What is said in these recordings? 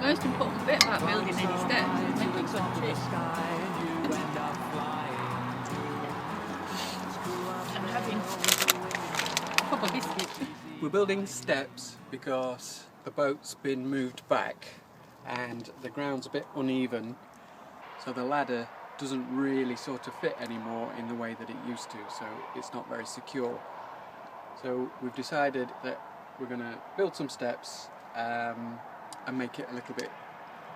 most important bit about building any steps is making good chips. And having proper biscuits. We're building steps because the boat's been moved back and the ground's a bit uneven, so the ladder doesn't really sort of fit anymore in the way that it used to, so it's not very secure. So we've decided that we're going to build some steps and make it a little bit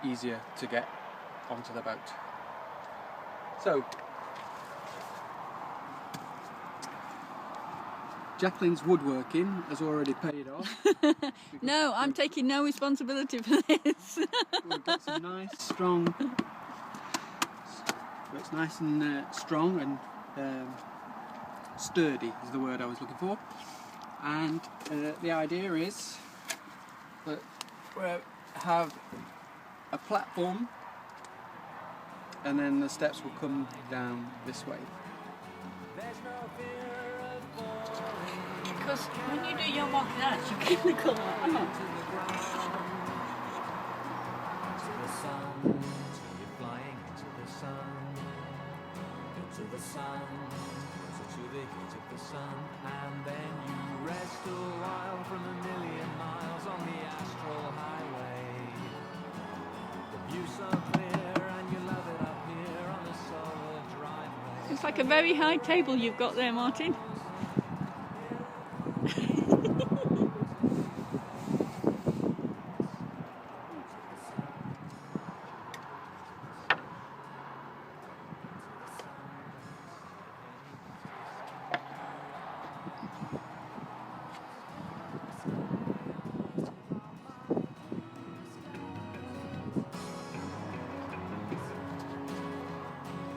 easier to get onto the boat. So Jacqueline's woodworking has already paid off. No, I'm taking no responsibility for this. We've got some nice strong, it's nice and strong and sturdy is the word I was looking for. And the idea is that we'll have a platform and then the steps will come down this way. Because when you do your martial arts, you keep the colour. To the sun, to the heat of the sun, and then you rest a while from a million miles on the astral highway. The view's so clear, and you love it up here on the solar driveway. It's like a very high table you've got there, Martin.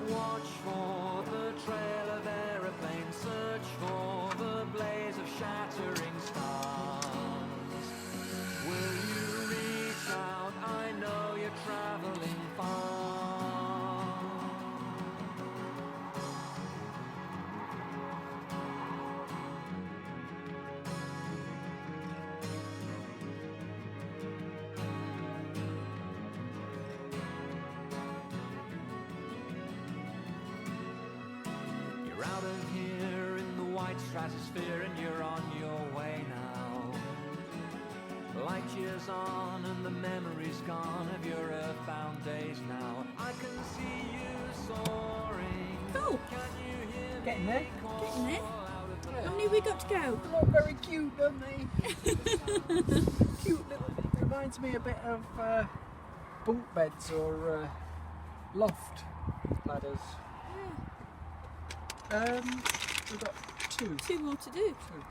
Watch for the trail of aeroplanes, search for the blaze of shattering stars. Will you reach out? I know you're traveling far. You're out of here in the white stratosphere and you're on your way now. Light years on and the memory's gone of your earthbound days now. I can see you soaring. Cool. Can you hear me? Getting there. Getting there. How many have we got to go? They look very cute, don't they? Cute little, it reminds me a bit of bunk beds or loft ladders. We've got two. Two more to do. Two.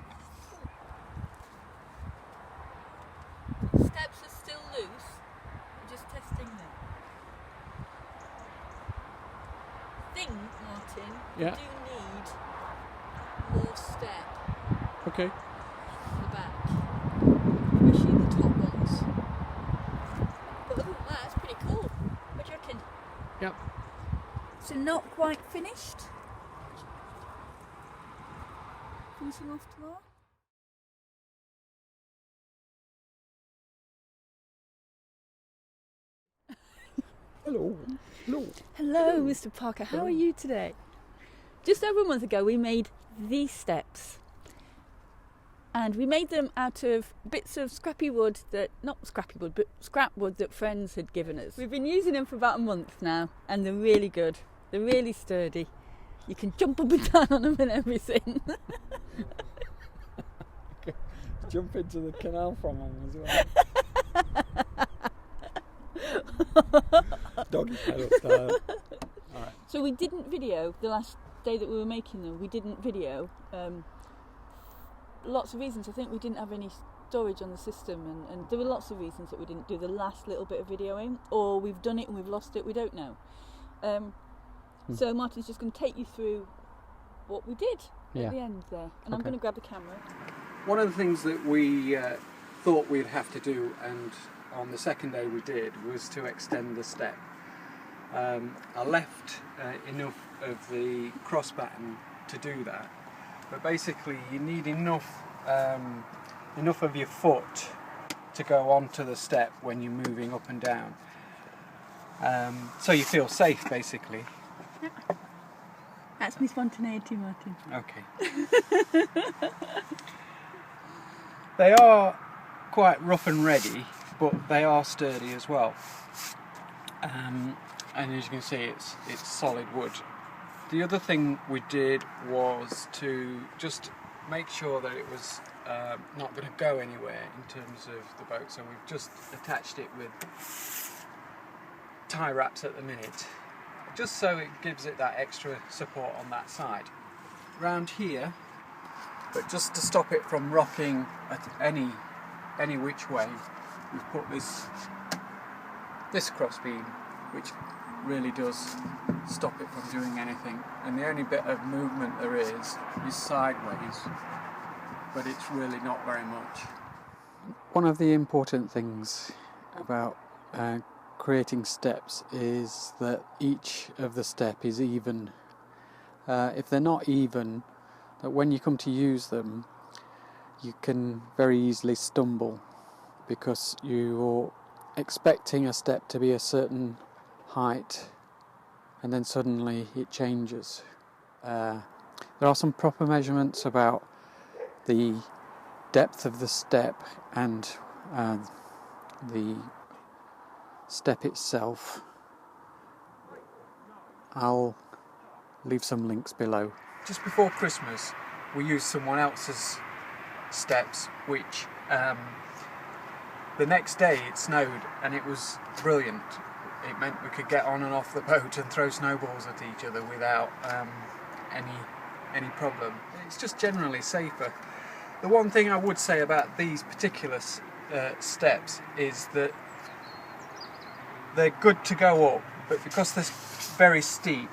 Steps are still loose. We're just testing them. I think, Martin, Yeah. we do need more step Okay. at the back, especially the top ones. But other than that, it's pretty cool. What do you reckon? Yep. So not quite finished. Finishing off tomorrow. Hello. Hello. Hello, Mr. Parker. How are you today? Just over a month ago, we made these steps. And we made them out of bits of scrappy wood that, not scrappy wood, but scrap wood that friends had given us. We've been using them for about a month now, and they're really good. They're really sturdy. You can jump up and down on them and everything. Jump into the canal from them as well. Doggy paddle style. Alright. So we didn't video the last day that we were making them. We didn't video. Lots of reasons. I think we didn't have any storage on the system, and there were lots of reasons that we didn't do the last little bit of videoing, or we've done it and we've lost it. We don't know. So Martin's just going to take you through what we did at the end there, and I'm going to grab the camera. One of the things that we thought we'd have to do, and on the second day we did, was to extend the step. I left enough of the cross batten to do that, but basically you need enough of your foot to go onto the step when you're moving up and down. So you feel safe, basically. That's my spontaneity, Martin. Okay. They are quite rough and ready, but they are sturdy as well. And as you can see, it's solid wood. The other thing we did was to just make sure that it was not going to go anywhere in terms of the boat. So we've just attached it with tie wraps at the minute, just so it gives it that extra support on that side. Round here, but just to stop it from rocking at any which way, we've put this crossbeam, which really does stop it from doing anything. And the only bit of movement there is sideways, but it's really not very much. One of the important things about creating steps is that each of the step is even. If they're not even, that when you come to use them, you can very easily stumble because you're expecting a step to be a certain height and then suddenly it changes. There are some proper measurements about the depth of the step and the step itself. I'll leave some links below. Just before Christmas we used someone else's steps, which the next day it snowed and it was brilliant. It meant we could get on and off the boat and throw snowballs at each other without any problem. It's just generally safer. The one thing I would say about these particular steps is that they're good to go up, but because they're very steep,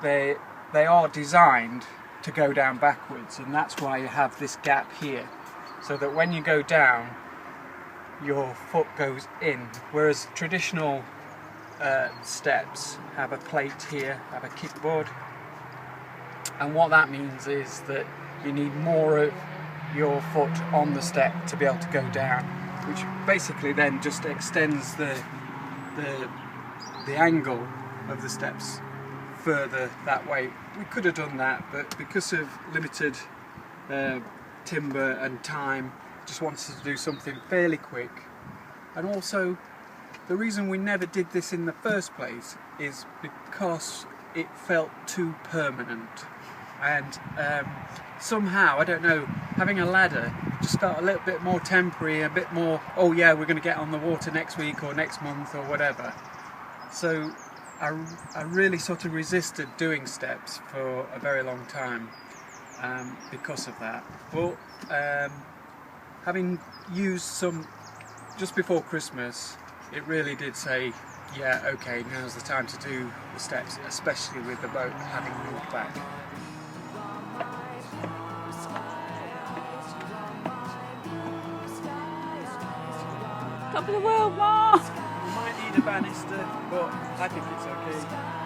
they are designed to go down backwards, and that's why you have this gap here, so that when you go down, your foot goes in, whereas traditional steps have a plate here, have a kickboard, and what that means is that you need more of your foot on the step to be able to go down, which basically then just extends the angle of the steps further that way. We could have done that, but because of limited timber and time, just wanted to do something fairly quick. And also, the reason we never did this in the first place is because it felt too permanent, and somehow, I don't know, having a ladder just felt a little bit more temporary, a bit more, oh yeah, we're going to get on the water next week or next month or whatever. So I really sort of resisted doing steps for a very long time because of that. But having used some just before Christmas, it really did say, yeah, okay, now's the time to do the steps, especially with the boat having moved back. Top of the world, Mark! We might need a banister, but I think it's okay.